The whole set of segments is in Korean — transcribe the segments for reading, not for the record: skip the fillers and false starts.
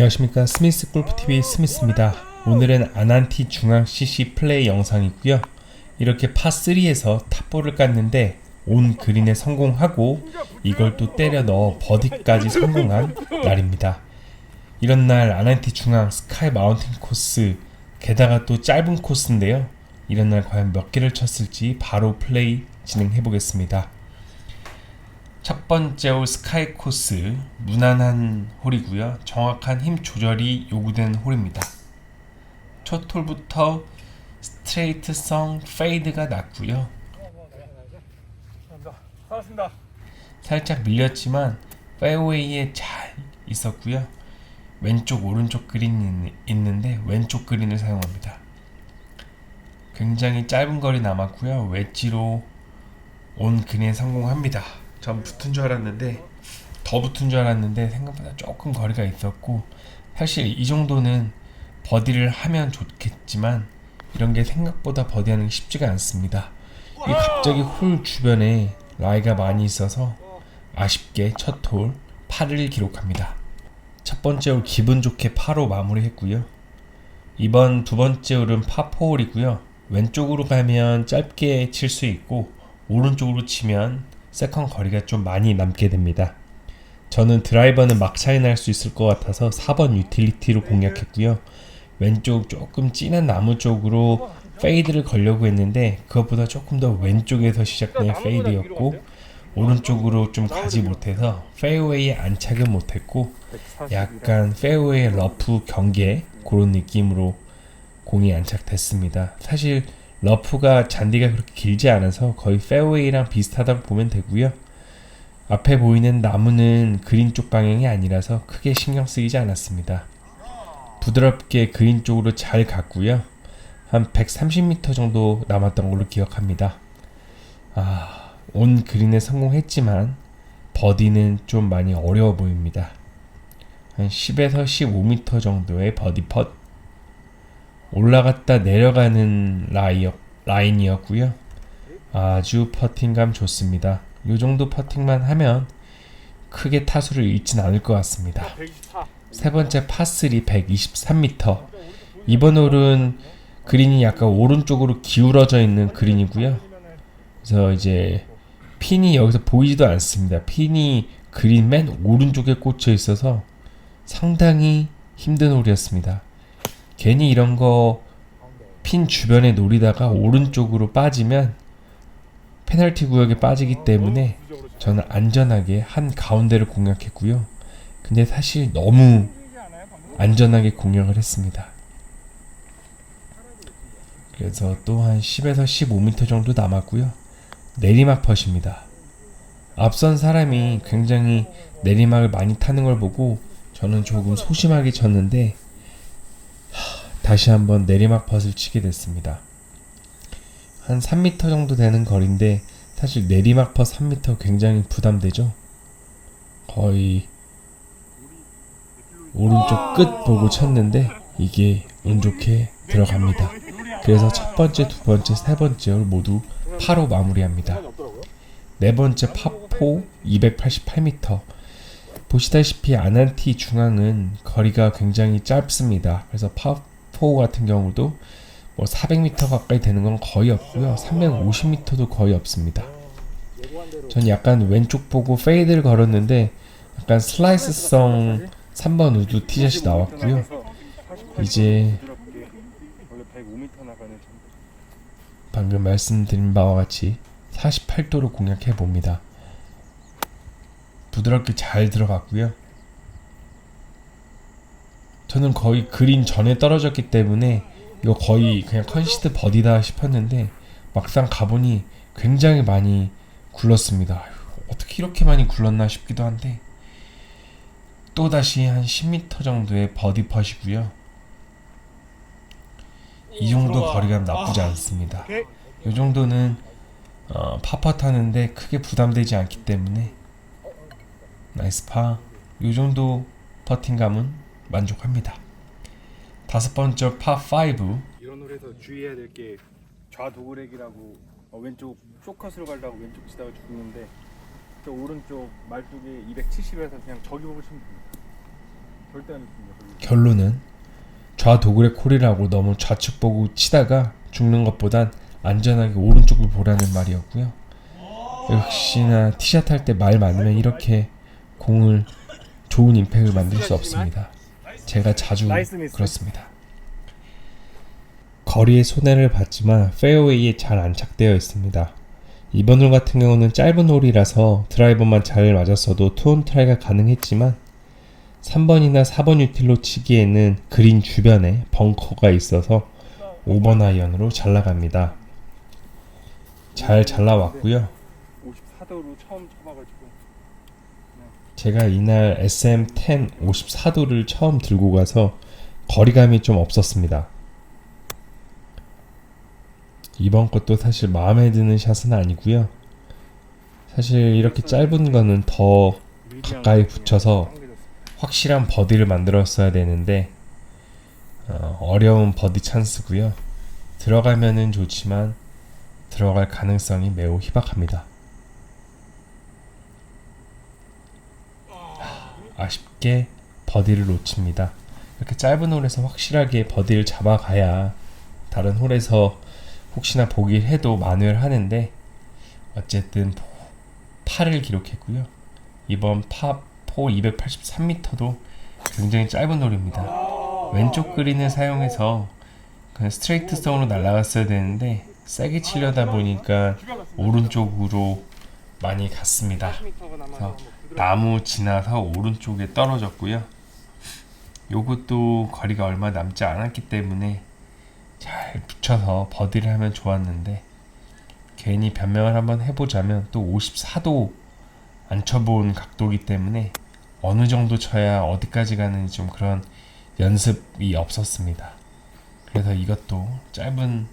안녕하십니까, 스미스 골프TV 스미스입니다. 오늘은 아난티 중앙 CC 플레이 영상이고요. 이렇게 파3에서 탑볼을 깠는데 온 그린에 성공하고 이걸 또 때려 넣어 버디까지 성공한 날입니다. 이런 날 아난티 중앙 스카이 마운틴 코스, 게다가 또 짧은 코스인데요. 이런 날 과연 몇 개를 쳤을지 바로 플레이 진행해 보겠습니다. 첫 번째 홀 스카이 코스, 무난한 홀이고요. 정확한 힘 조절이 요구된 홀입니다. 첫 홀부터 스트레이트성 페이드가 났고요. 살짝 밀렸지만 페어웨이에 잘 있었고요. 왼쪽 오른쪽 그린이 있는데 왼쪽 그린을 사용합니다. 굉장히 짧은 거리 남았고요. 웨지로 온 그린에 성공합니다. 전 붙은 줄 알았는데, 더 붙은 줄 알았는데 생각보다 조금 거리가 있었고, 사실 이 정도는 버디를 하면 좋겠지만 이런 게 생각보다 버디하는 게 쉽지가 않습니다. 이 갑자기 홀 주변에 라이가 많이 있어서 아쉽게 첫 홀 8을 기록합니다. 첫 번째 홀 기분 좋게 파로 마무리했고요. 이번 두 번째 홀은 파4홀이고요. 왼쪽으로 가면 짧게 칠 수 있고 오른쪽으로 치면 세컨 거리가 좀 많이 남게 됩니다. 저는 드라이버는 막 차이 날 수 있을 것 같아서 4번 유틸리티로 공략했고요. 왼쪽 조금 진한 나무 쪽으로 페이드를 걸려고 했는데 그것보다 조금 더 왼쪽에서 시작된 페이드였고, 오른쪽으로 좀 가지 못해서 페어웨이에 안착은 못했고 약간 페어웨이 러프 경계 그런 느낌으로 공이 안착됐습니다. 사실 러프가 잔디가 그렇게 길지 않아서 거의 페어웨이랑 비슷하다고 보면 되고요. 앞에 보이는 나무는 그린 쪽 방향이 아니라서 크게 신경 쓰이지 않았습니다. 부드럽게 그린 쪽으로 잘 갔고요. 한 130m 정도 남았던 걸로 기억합니다. 온 그린에 성공했지만 버디는 좀 많이 어려워 보입니다. 한 10에서 15m 정도의 버디 펫, 올라갔다 내려가는 라인이었고요. 아주 퍼팅감 좋습니다. 이 정도 퍼팅만 하면 크게 타수를 잃진 않을 것 같습니다. 세 번째 파3 123m. 이번 홀은 그린이 약간 오른쪽으로 기울어져 있는 그린이고요. 그래서 이제 핀이 여기서 보이지도 않습니다. 핀이 그린 맨 오른쪽에 꽂혀 있어서 상당히 힘든 홀이었습니다. 괜히 이런 거 핀 주변에 노리다가 오른쪽으로 빠지면 페널티 구역에 빠지기 때문에 저는 안전하게 한 가운데를 공략했고요. 근데 사실 너무 안전하게 공략을 했습니다. 그래서 또 한 10에서 15m 정도 남았고요. 내리막 펫입니다. 앞선 사람이 굉장히 내리막을 많이 타는 걸 보고 저는 조금 소심하게 쳤는데 다시 한번 내리막 펫을 치게 됐습니다. 한 3m 정도 되는 거리인데 사실 내리막 펫 3m 굉장히 부담되죠. 거의 오른쪽 끝 보고 쳤는데 이게 운 좋게 들어갑니다. 그래서 첫 번째, 두 번째, 세 번째 홀 모두 파로 마무리합니다. 네 번째 파4 288m. 보시다시피 아난티 중앙은 거리가 굉장히 짧습니다. 그래서 파4 같은 경우도 뭐 400m 가까이 되는 건 거의 없고요. 350m도 거의 없습니다. 전 약간 왼쪽 보고 페이드를 걸었는데 약간 슬라이스성 3번 우드 티샷이 나왔고요. 이제 방금 말씀드린 바와 같이 48도로 공략해 봅니다. 부드럽게 잘 들어갔고요. 저는 거의 그린 전에 떨어졌기 때문에 이거 거의 그냥 컨시드 버디다 싶었는데 막상 가보니 굉장히 많이 굴렀습니다. 어떻게 이렇게 많이 굴렀나 싶기도 한데 또다시 한 10m 정도의 버디 펫이고요. 이 정도 거리감 나쁘지 않습니다. 이 정도는 파펫 하는데 크게 부담되지 않기 때문에 나이스 파. 이 정도 퍼팅감은 만족합니다. 다섯 번째 파5. 이런 홀에서 주의해야 될 게 좌도그렉이라고 왼쪽 쇼컷으로 가려고 왼쪽 치다가 죽는데 저 오른쪽 말뚝에 270에서 그냥 저기 보고 치면 됩니다. 절대 안 했습니다. 결론은 좌도그레 콜이라고 너무 좌측 보고 치다가 죽는 것보단 안전하게 오른쪽을 보라는 말이었고요. 역시나 티샷 할 때 말 많으면 이렇게 공을 좋은 임팩을 만들 수 없습니다. 제가 자주 그렇습니다. 거리에 손해를 봤지만 페어웨이에 잘 안착되어 있습니다. 이번 홀 같은 경우는 짧은 홀이라서 드라이버만 잘 맞았어도 투온 트라이가 가능했지만 3번이나 4번 유틸로 치기에는 그린 주변에 벙커가 있어서 5번 아이언으로 잘 나갑니다. 잘 나왔고요. 54도로 처음 쳐봐가지고 제가 이날 SM10 54도를 처음 들고 가서 거리감이 좀 없었습니다. 이번 것도 사실 마음에 드는 샷은 아니고요. 사실 이렇게 짧은 거는 더 가까이 붙여서 확실한 버디를 만들었어야 되는데 어려운 버디 찬스고요. 들어가면은 좋지만 들어갈 가능성이 매우 희박합니다. 아쉽게 버디를 놓칩니다. 이렇게 짧은 홀에서 확실하게 버디를 잡아가야 다른 홀에서 혹시나 보기를 해도 만회를 하는데 어쨌든 8을 기록했고요. 이번 파4 283m도 굉장히 짧은 홀입니다. 왼쪽 그린을 사용해서 그냥 스트레이트 스톤으로 날아갔어야 되는데 세게 치려다 보니까 오른쪽으로 많이 갔습니다. 그래서 나무 지나서 오른쪽에 떨어졌고요. 요것도 거리가 얼마 남지 않았기 때문에 잘 붙여서 버디를 하면 좋았는데 괜히 변명을 한번 해보자면 또 54도 안 쳐본 각도이기 때문에 어느 정도 쳐야 어디까지 가는지 좀 그런 연습이 없었습니다. 그래서 이것도 짧은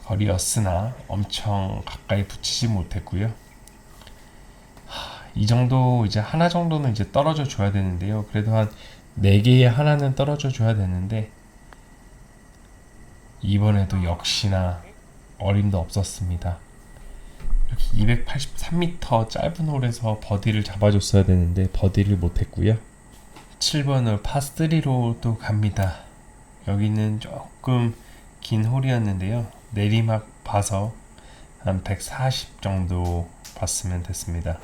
거리였으나 엄청 가까이 붙이지 못했고요. 이 정도 이제 하나 정도는 이제 떨어져 줘야 되는데요. 그래도 한 4개에 하나는 떨어져 줘야 되는데 이번에도 역시나 어림도 없었습니다. 이렇게 283m 짧은 홀에서 버디를 잡아줬어야 되는데 버디를 못했고요. 7번 홀 파3로 또 갑니다. 여기는 조금 긴 홀이었는데요. 내리막 봐서 한 140 정도 봤으면 됐습니다.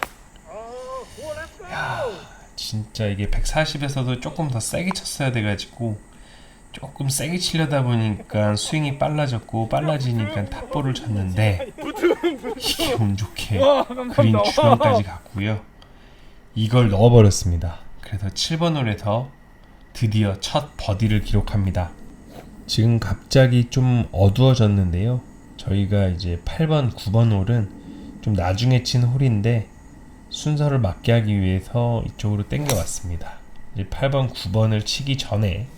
야, 진짜 이게 140에서도 조금 더 세게 쳤어야 돼가지고 조금 세게 치려다 보니까 스윙이 빨라지니까 탑볼을 쳤는데 이게 운 좋게 그린 주변까지 갔고요. 이걸 넣어버렸습니다. 그래서 7번 홀에서 드디어 첫 버디를 기록합니다. 지금 갑자기 좀 어두워졌는데요. 저희가 이제 8번, 9번 홀은 좀 나중에 친 홀인데 순서를 맞게 하기 위해서 이쪽으로 당겨왔습니다. 이제 8번, 9번을 치기 전에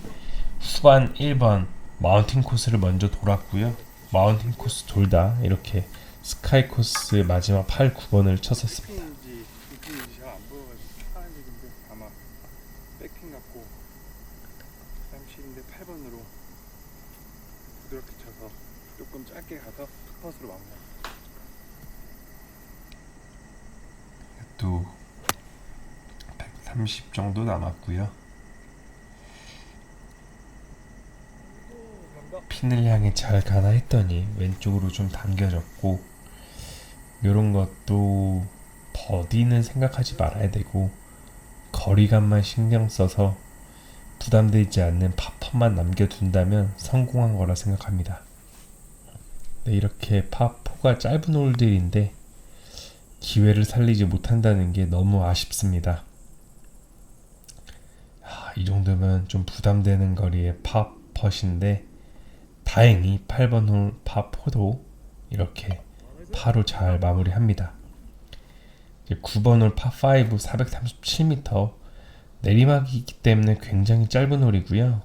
후반 1번 마운틴 코스를 먼저 돌았고요. 마운틴 코스 돌다 이렇게 스카이 코스 마지막 8, 9번을 쳤었습니다. 이쁜지 잘 안 보여가지고 하얀색인데 아마 백핀 같고 잠실인데 8번으로 부드럽게 쳐서 조금 짧게 가서 컷으로 마무리합니다. 또 130 정도 남았고요. 핀을 향해 잘 가나 했더니 왼쪽으로 좀 당겨졌고 요런 것도 버디는 생각하지 말아야 되고 거리감만 신경 써서 부담되지 않는 파4만 남겨둔다면 성공한 거라 생각합니다. 네, 이렇게 파4가 짧은 홀들인데 기회를 살리지 못한다는 게 너무 아쉽습니다. 이 정도면 좀 부담되는 거리의 파4인데 다행히 8번 홀 파4도 이렇게 파로 잘 마무리합니다. 9번 홀 파5 437m 내리막이 있기 때문에 굉장히 짧은 홀이고요.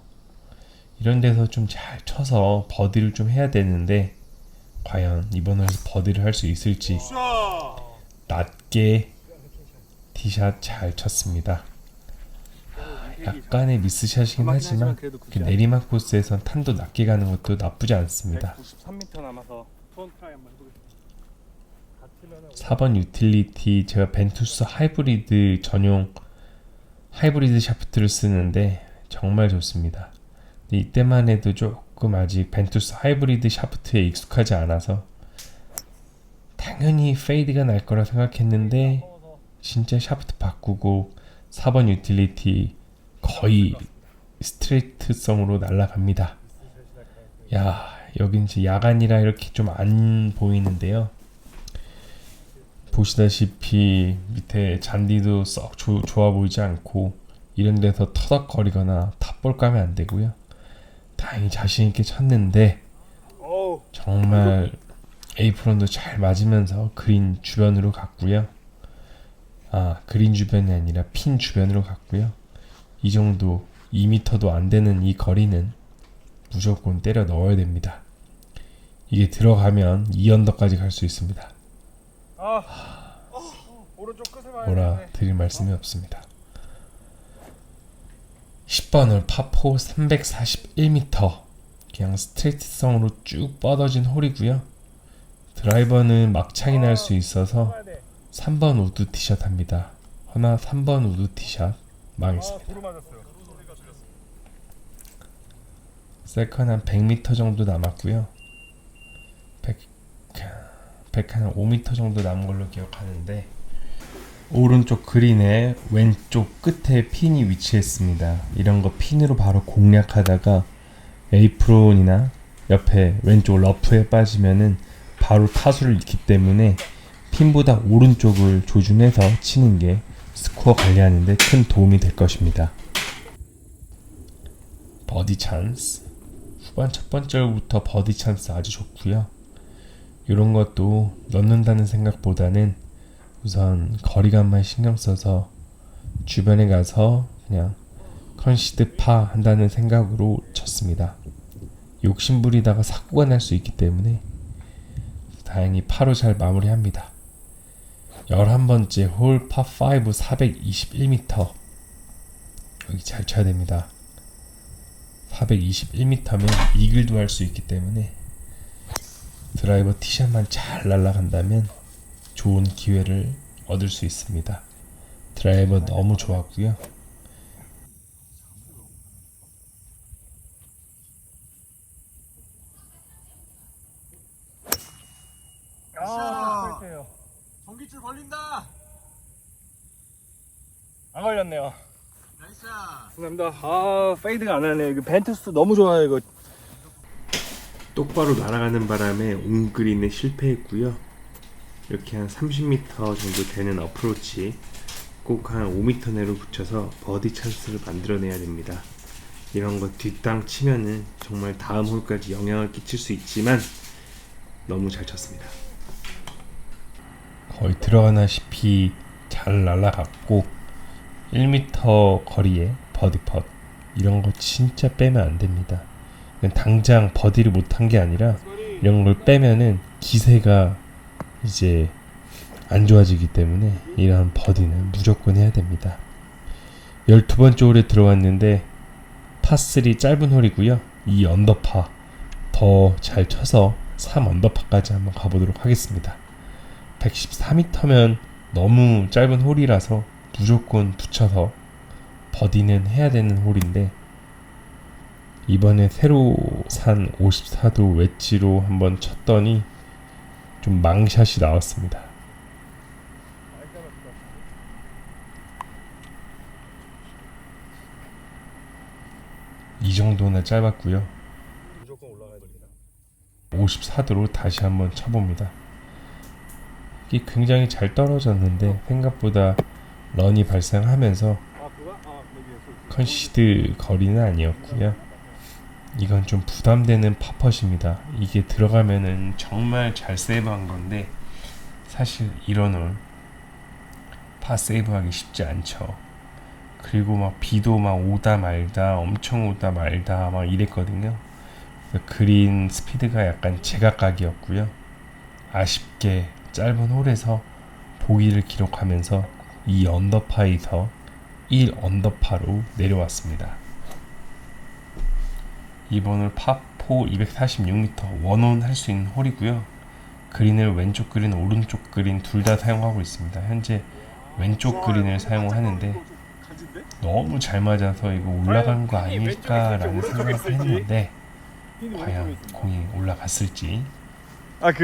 이런 데서 좀 잘 쳐서 버디를 좀 해야 되는데 과연 이번 홀에서 버디를 할 수 있을지 낮게 티샷 잘 쳤습니다. 약간의 미스샷이긴 하지만 그 내리막 코스에선 탄도 낮게 가는 것도 나쁘지 않습니다. 93m 남아서 투원 트라이 한번 해보겠습니다. 4번 유틸리티 제가 벤투스 하이브리드 전용 하이브리드 샤프트를 쓰는데 정말 좋습니다. 근데 이때만 해도 조금 아직 벤투스 하이브리드 샤프트에 익숙하지 않아서 당연히 페이드가 날 거라 생각했는데 진짜 샤프트 바꾸고 4번 유틸리티 거의 스트레이트성으로 날아갑니다. 야, 여긴 이제 야간이라 이렇게 좀 안 보이는데요. 보시다시피 밑에 잔디도 썩 좋아 보이지 않고 이런 데서 터덕거리거나 탑볼 까면 안 되고요. 다행히 자신 있게 쳤는데 정말 에이프론도 잘 맞으면서 그린 주변으로 갔고요. 그린 주변이 아니라 핀 주변으로 갔고요. 이 정도 2m도 안 되는 이 거리는 무조건 때려 넣어야 됩니다. 이게 들어가면 2언더까지 갈 수 있습니다. 오른쪽 끝을 봐야 뭐라 드릴 말씀이 없습니다. 10번 홀 파4 341m 그냥 스트레이트성으로 쭉 뻗어진 홀이고요. 드라이버는 막창이 날 수 있어서 3번 우드 티샷 합니다. 허나 3번 우드 티샷 망했습니다. 세컨 한 100m 정도 남았고요. 100 한 5m 정도 남은 걸로 기억하는데 오른쪽 그린의 왼쪽 끝에 핀이 위치했습니다. 이런 거 핀으로 바로 공략하다가 에이프론이나 옆에 왼쪽 러프에 빠지면은 바로 타수를 잃기 때문에 핀보다 오른쪽을 조준해서 치는 게 스코어 관리하는데 큰 도움이 될 것입니다. 버디 찬스. 후반 첫 번째 홀부터 버디 찬스 아주 좋고요. 이런 것도 넣는다는 생각보다는 우선 거리감만 신경 써서 주변에 가서 그냥 컨시드 파 한다는 생각으로 쳤습니다. 욕심부리다가 사고가 날 수 있기 때문에 다행히 파로 잘 마무리합니다. 11번째 홀 파5 421m 여기 잘 쳐야 됩니다. 421m면 이글도 할 수 있기 때문에 드라이버 티샷만 잘 날아간다면 좋은 기회를 얻을 수 있습니다. 드라이버 너무 좋았고요. 전기줄 걸린다. 안 걸렸네요. 나이스. 감사합니다. 페이드가 안 하네. 이거 벤투스 너무 좋아요. 이거 똑바로 날아가는 바람에 온그린에 실패했고요. 이렇게 한 30m 정도 되는 어프로치 꼭 한 5m 내로 붙여서 버디 찬스를 만들어내야 됩니다. 이런 거 뒷땅 치면은 정말 다음 홀까지 영향을 끼칠 수 있지만 너무 잘 쳤습니다. 거의 들어가다시피 잘 날아갔고 1m 거리에 버디 펫 이런 거 진짜 빼면 안 됩니다. 당장 버디를 못한 게 아니라 이런 걸 빼면은 기세가 이제 안 좋아지기 때문에 이런 버디는 무조건 해야 됩니다. 12번째 홀에 들어왔는데 파3 짧은 홀이고요. 이 언더파 더 잘 쳐서 3 언더파까지 한번 가보도록 하겠습니다. 114m면 너무 짧은 홀이라서 무조건 붙여서 버디는 해야 되는 홀인데 이번에 새로 산 54도 웨지로 한번 쳤더니 좀 망샷이 나왔습니다. 이 정도나 짧았고요. 무조건 올라가야 됩니다. 54도로 다시 한번 쳐봅니다. 이게 굉장히 잘 떨어졌는데 생각보다 런이 발생하면서 컨시드 거리는 아니었고요. 이건 좀 부담되는 파펫입니다. 이게 들어가면은 정말 잘 세이브한 건데 사실 이런 홀 파 세이브하기 쉽지 않죠. 그리고 막 비도 막 오다 말다 엄청 오다 말다 막 이랬거든요. 그린 스피드가 약간 제각각이었고요. 아쉽게 짧은 홀에서 보기를 기록하면서 2 언더파에서 1 언더파로 내려왔습니다. 이번 홀 파4 246m 원온 할 수 있는 홀이고요. 그린을 왼쪽 그린, 오른쪽 그린 둘 다 사용하고 있습니다. 현재 왼쪽 그린을 사용하는데 같은데? 너무 잘 맞아서 이거 올라간 거 핀이 왼쪽에 아닐까라는 있을지 생각을 오른쪽에 있을지. 했는데 핀이 오른쪽에 과연 있습니다. 공이 올라갔을지 아, 그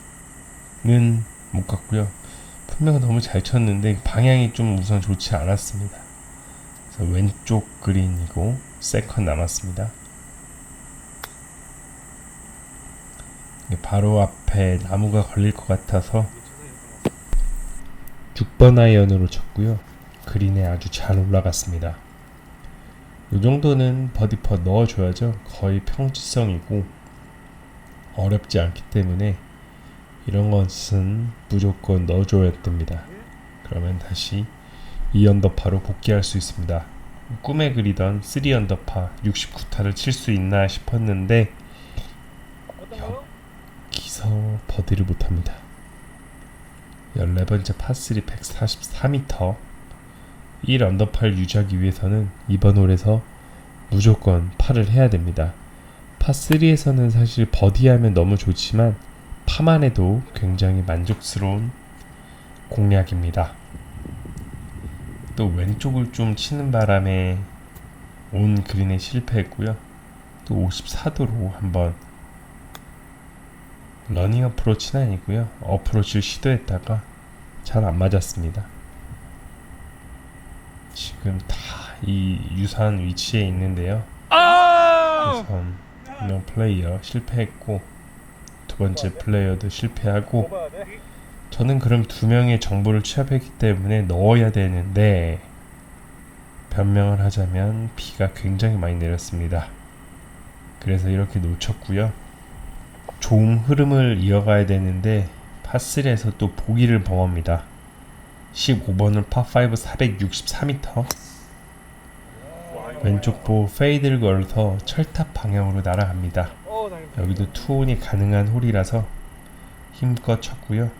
는 못 갔고요. 분명 너무 잘 쳤는데 방향이 좀 우선 좋지 않았습니다. 그래서 왼쪽 그린이고 세컨 남았습니다. 이게 바로 앞에 나무가 걸릴 것 같아서 6번 아이언으로 쳤고요. 그린에 아주 잘 올라갔습니다. 이 정도는 버디퍼 넣어줘야죠. 거의 평지성이고 어렵지 않기 때문에 이런 것은 무조건 넣어줘야 됩니다. 그러면 다시 2언더파로 복귀할 수 있습니다. 꿈에 그리던 3언더파 69타를 칠 수 있나 싶었는데 여기서 버디를 못합니다. 14번째 파3 144m 1언더파를 유지하기 위해서는 이번 홀에서 무조건 파를 해야 됩니다. 파3에서는 사실 버디하면 너무 좋지만 파만 해도 굉장히 만족스러운 공략입니다. 또 왼쪽을 좀 치는 바람에 온 그린에 실패했고요. 또 54도로 한번 러닝 어프로치는 아니고요. 어프로치를 시도했다가 잘 안 맞았습니다. 지금 다 이 유사한 위치에 있는데요. 우선 명 플레이어 실패했고 두 번째 플레이어도 실패하고 뽑아야 돼? 저는 그럼 두 명의 정보를 취합했기 때문에 넣어야 되는데 변명을 하자면 비가 굉장히 많이 내렸습니다. 그래서 이렇게 놓쳤고요. 좋은 흐름을 이어가야 되는데 파3에서 또 보기를 범합니다. 15번은 파5 464m 왼쪽 보 페이드를 걸어서 철탑 방향으로 날아갑니다. 여기도 투혼이 가능한 홀이라서 힘껏 쳤고요.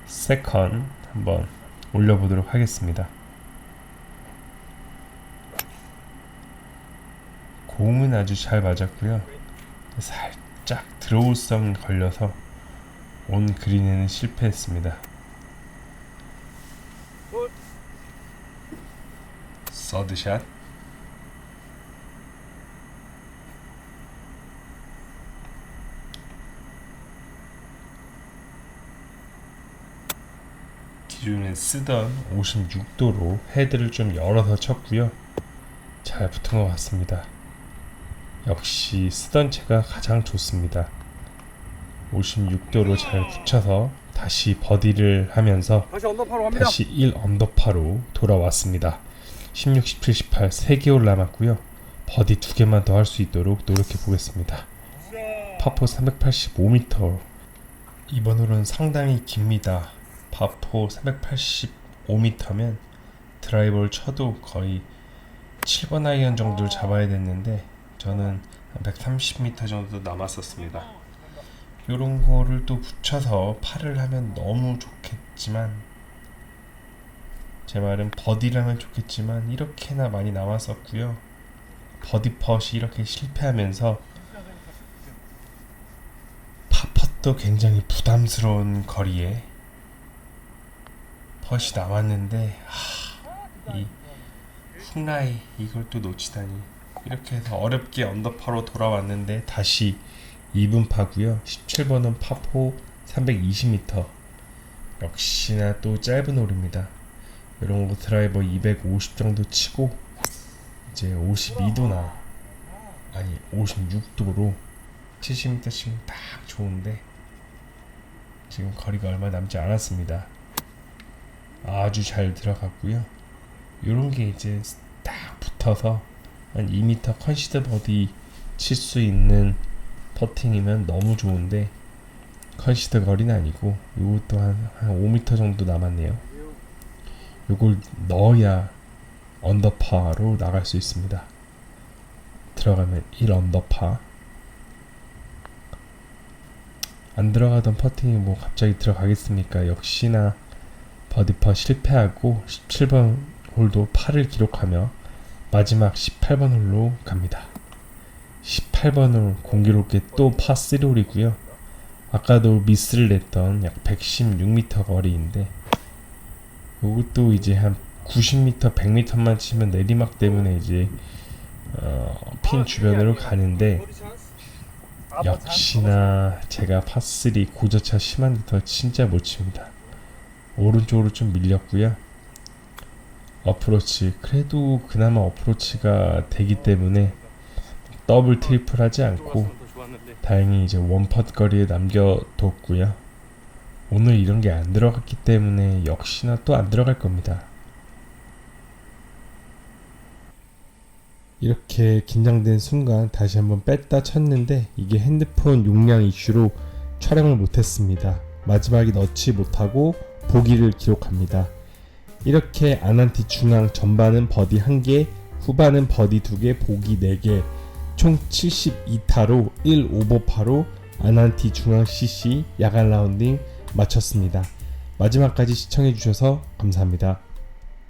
세컨 한번 올려보도록 하겠습니다. 공은 아주 잘 맞았고요. 살짝 드로우성 걸려서 온 그린에는 실패했습니다. 서드샷 기존에 쓰던 56도로 헤드를 좀 열어서 쳤고요. 잘 붙은 것 같습니다. 역시 쓰던 채가 가장 좋습니다. 56도로 잘 붙여서 다시 버디를 하면서 다시 언더파로 갑니다. 다시 1언더파로 돌아왔습니다. 16, 17, 18 3개 홀 남았고요. 버디 2개만 더 할 수 있도록 노력해 보겠습니다. 파포 385m 이번 홀은 상당히 깁니다. 파포 385m면 드라이버를 쳐도 거의 7번 아이언 정도를 잡아야 됐는데 저는 130m 정도 남았었습니다. 이런 거를 또 붙여서 파를 하면 너무 좋겠지만 제 말은 버디를 하면 좋겠지만 이렇게나 많이 남았었고요. 버디 펫이 이렇게 실패하면서 파펫도 굉장히 부담스러운 거리에 펫이 남았는데 이 훅라이 이걸 또 놓치다니. 이렇게 해서 어렵게 언더파로 돌아왔는데 다시 2분 파고요. 17번은 파포 320m 역시나 또 짧은 홀입니다. 이런 거 드라이버 250 정도 치고 이제 52도나 아니 56도로 70m 치면 딱 좋은데 지금 거리가 얼마 남지 않았습니다. 아주 잘 들어갔고요. 이런 게 이제 딱 붙어서 한 2m 컨시더 버디 칠 수 있는 퍼팅이면 너무 좋은데 컨시더 거리는 아니고 이것도 한 5m 정도 남았네요. 이걸 넣어야 언더파로 나갈 수 있습니다. 들어가면 1언더파. 안 들어가던 퍼팅이 뭐 갑자기 들어가겠습니까? 역시나 버디파 실패하고 17번 홀도 8을 기록하며 마지막 18번 홀로 갑니다. 18번 홀 공교롭게 또 파3 홀이고요. 아까도 미스를 냈던 약 116m 거리인데 이것도 이제 한 90m, 100m만 치면 내리막 때문에 이제 핀 주변으로 가는데 역시나 제가 파3 고저차 심한데 더 진짜 못 칩니다. 오른쪽으로 좀 밀렸고요. 어프로치 그래도 그나마 어프로치가 되기 때문에 더블 트리플 하지 않고 다행히 이제 원팟 거리에 남겨뒀고요. 오늘 이런 게 안 들어갔기 때문에 역시나 또 안 들어갈 겁니다. 이렇게 긴장된 순간 다시 한번 뺐다 쳤는데 이게 핸드폰 용량 이슈로 촬영을 못했습니다. 마지막에 넣지 못하고 보기를 기록합니다. 이렇게 아난티 중앙 전반은 버디 1개, 후반은 버디 2개, 보기 4개, 총 72타로 1오버파로 아난티 중앙 CC 야간 라운딩 마쳤습니다. 마지막까지 시청해주셔서 감사합니다.